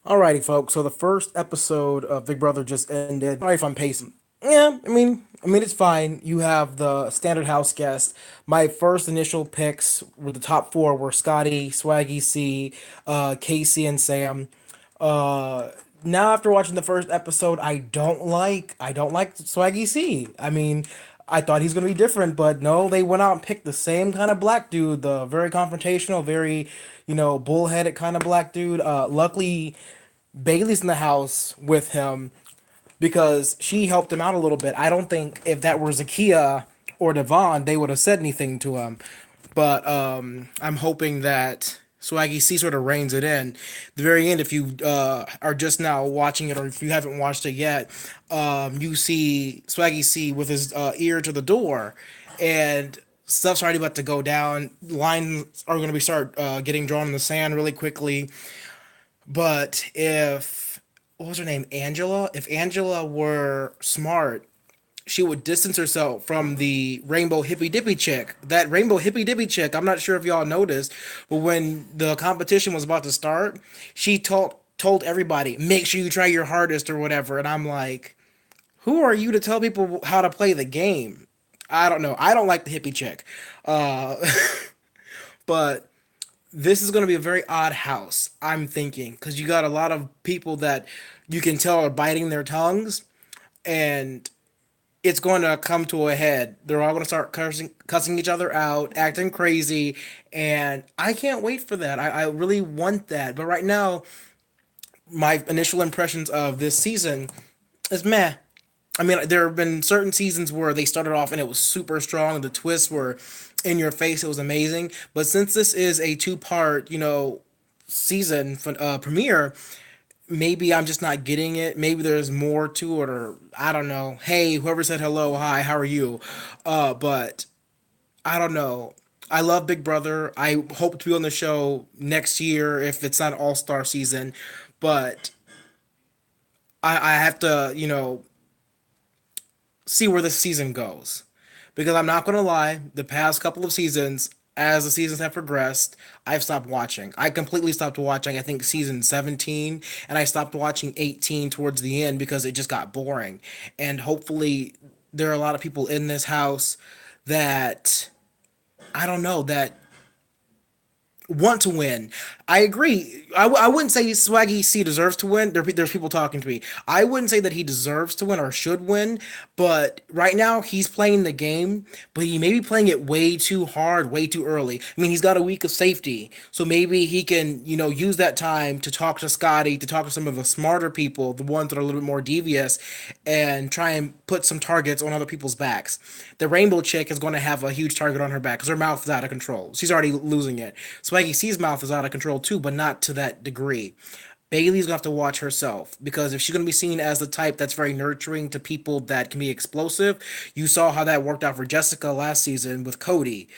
Alrighty, folks. So the first episode of Big Brother just ended. Sorry if I'm pacing. Yeah, I mean it's fine. You have the standard house guest. My first initial picks were the top four were Scotty, Swaggy C, Casey, and Sam. Uh, Now after watching the first episode, I don't like Swaggy C. I mean, I thought he's gonna be different, but no, they went out and picked the same kind of black dude, the very confrontational, very, bullheaded kind of black dude. Luckily, Bailey's in the house with him because she helped him out a little bit. I don't think if that were Zakia or Devon, they would have said anything to him. But I'm hoping that Swaggy C sort of reins it in. The very end, if you are just now watching it or if you haven't watched it yet, you see Swaggy C with his ear to the door, and stuff's already about to go down. Lines are going to be start getting drawn in the sand really quickly. But if what was her name? Angela? If Angela were smart, she would distance herself from the rainbow hippy dippy chick. That rainbow hippy dippy chick, I'm not sure if y'all noticed, but when the competition was about to start, she told everybody, make sure you try your hardest or whatever. And I'm like, who are you to tell people how to play the game? I don't know. I don't like the hippie chick. Uh, but this is going to be a very odd house, I'm thinking, because you got a lot of people that you can tell are biting their tongues, and it's going to come to a head. They're all going to start cussing each other out, acting crazy, and I can't wait for that. I really want that. But right now, my initial impressions of this season is meh. I mean, there have been certain seasons where they started off and it was super strong. The twists were in your face. It was amazing. But since this is a two-part, season premiere, maybe I'm just not getting it. Maybe there's more to it, or I don't know. Hey, whoever said hello, hi, how are you? But I don't know. I love Big Brother. I hope to be on the show next year if it's not All Star season. But I have to, see where this season goes. Because I'm not going to lie, the past couple of seasons, as the seasons have progressed, I've stopped watching. I completely stopped watching, I think, season 17, and I stopped watching 18 towards the end because it just got boring. And hopefully, there are a lot of people in this house that, I don't know, that want to win. I agree. I wouldn't say Swaggy C deserves to win. There's people talking to me. I wouldn't say that he deserves to win or should win, but right now he's playing the game, but he may be playing it way too hard, way too early. I mean, he's got a week of safety, so maybe he can, use that time to talk to Scotty, to talk to some of the smarter people, the ones that are a little bit more devious, and try and put some targets on other people's backs. The rainbow chick is going to have a huge target on her back because her mouth is out of control. She's already losing it. Swaggy C's mouth is out of control too, but not to that degree. Bailey's gonna have to watch herself because if she's gonna be seen as the type that's very nurturing to people that can be explosive, you saw how that worked out for Jessica last season with Cody.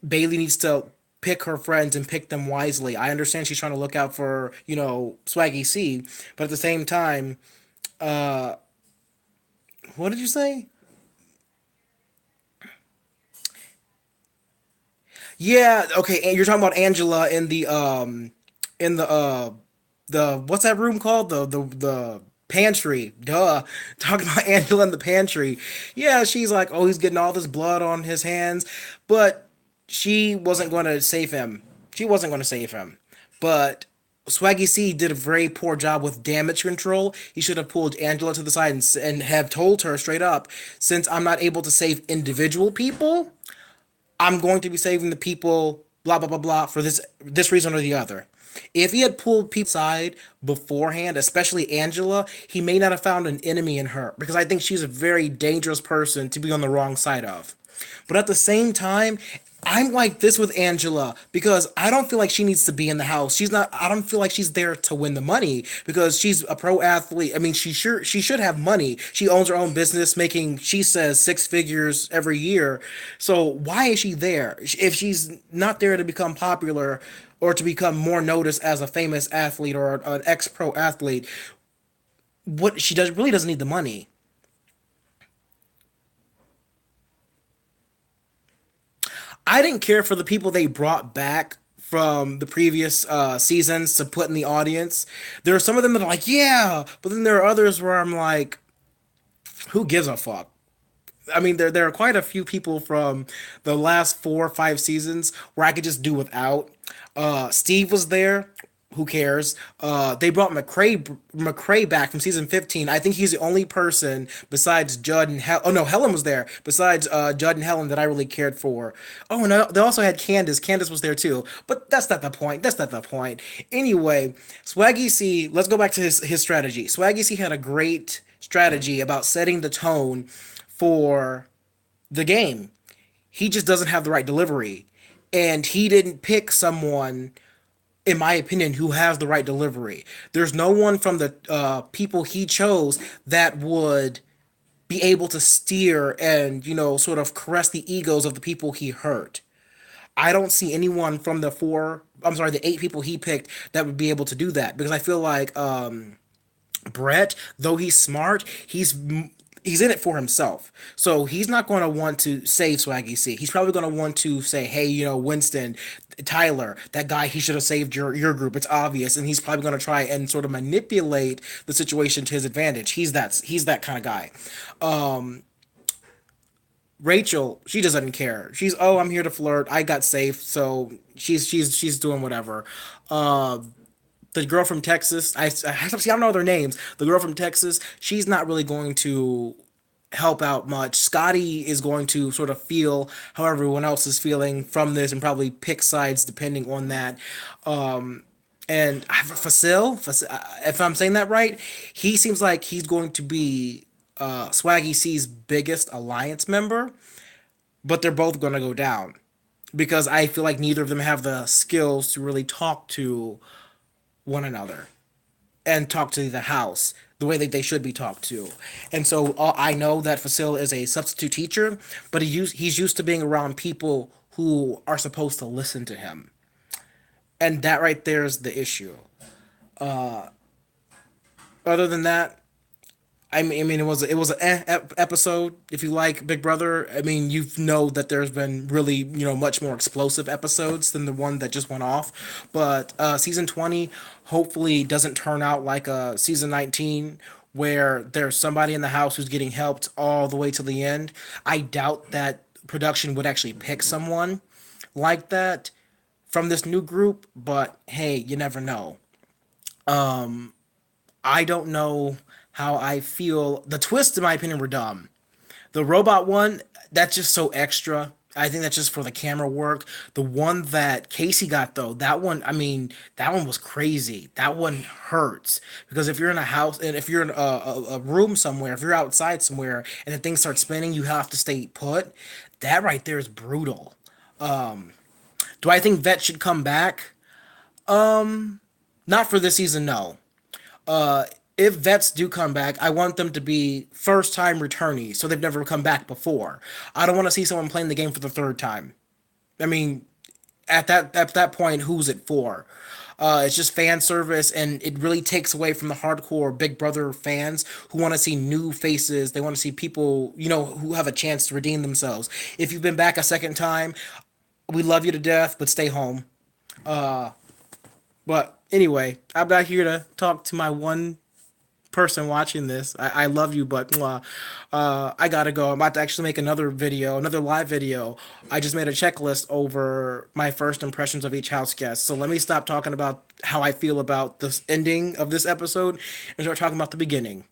Bailey needs to pick her friends and pick them wisely. I understand she's trying to look out for, Swaggy C, but at the same time, uh, what did you say? Yeah, okay, and you're talking about Angela in the what's that room called? The pantry. Duh. Talking about Angela in the pantry. Yeah, she's like, oh, he's getting all this blood on his hands, but she wasn't going to save him. She wasn't going to save him. But Swaggy C did a very poor job with damage control. He should have pulled Angela to the side and have told her straight up, since I'm not able to save individual people, I'm going to be saving the people, blah blah blah blah, for this reason or the other. If he had pulled people aside beforehand, especially Angela, he may not have found an enemy in her because I think she's a very dangerous person to be on the wrong side of. But at the same time, I'm like this with Angela because I don't feel like she needs to be in the house. She's not. I don't feel like she's there to win the money because she's a pro athlete. I mean, she should have money. She owns her own business, making she says six figures every year. So why is she there if she's not there to become popular or to become more noticed as a famous athlete or an ex pro athlete? What she does really doesn't need the money. I didn't care for the people they brought back from the previous seasons to put in the audience. There are some of them that are like, yeah, but then there are others where I'm like, who gives a fuck? I mean, there are quite a few people from the last 4 or 5 seasons where I could just do without. Steve was there. Who cares? They brought McCrae back from season 15. I think he's the only person besides Judd and oh no, Helen was there. Besides Judd and Helen that I really cared for. Oh no, they also had Candace. Candace was there too. But that's not the point. That's not the point. Anyway, Swaggy C. Let's go back to his strategy. Swaggy C had a great strategy about setting the tone for the game. He just doesn't have the right delivery. And he didn't pick someone, in my opinion, who has the right delivery. There's no one from the people he chose that would be able to steer and, sort of caress the egos of the people he hurt. I don't see anyone from the 8 people he picked that would be able to do that because I feel like Brett, though he's smart, he's in it for himself. So he's not going to want to save Swaggy C. He's probably going to want to say, "Hey, Winston, Tyler, that guy, he should have saved your group. It's obvious." And he's probably going to try and sort of manipulate the situation to his advantage. He's that kind of guy. Rachel, she doesn't care. Oh, I'm here to flirt. I got safe, so she's doing whatever. Uh, the girl from Texas, I don't know their names. The girl from Texas, she's not really going to help out much. Scotty is going to sort of feel how everyone else is feeling from this and probably pick sides depending on that. And if I'm saying that right, he seems like he's going to be Swaggy C's biggest alliance member, but they're both going to go down because I feel like neither of them have the skills to really talk to one another and talk to the house the way that they should be talked to. And so I know that Fasil is a substitute teacher, but he's used to being around people who are supposed to listen to him. And that right there is the issue. Other than that, it was an episode. If you like Big Brother, I mean, you know that there's been really much more explosive episodes than the one that just went off. But season 20 hopefully doesn't turn out like season 19 where there's somebody in the house who's getting helped all the way to the end. I doubt that production would actually pick someone like that from this new group, but hey, you never know. I don't know how I feel. The twists, in my opinion, were dumb. The robot one, that's just so extra. I think that's just for the camera work. The one that Casey got though, that one, I mean, that one was crazy. That one hurts because if you're in a house and if you're in a room somewhere, if you're outside somewhere and the thing starts spinning, you have to stay put. That right there is brutal. Do I think Vet should come back? Not for this season, no. Uh, if vets do come back, I want them to be first time returnees, so they've never come back before. I don't want to see someone playing the game for the third time. I mean, at that point, who's it for? It's just fan service, and it really takes away from the hardcore Big Brother fans who want to see new faces. They want to see people, who have a chance to redeem themselves. If you've been back a second time, we love you to death, but stay home. Uh, but anyway, I'm not here to talk to my one person watching this. I love you, but I gotta go. I'm about to actually make another video, another live video. I just made a checklist over my first impressions of each house guest. So let me stop talking about how I feel about this ending of this episode and start talking about the beginning.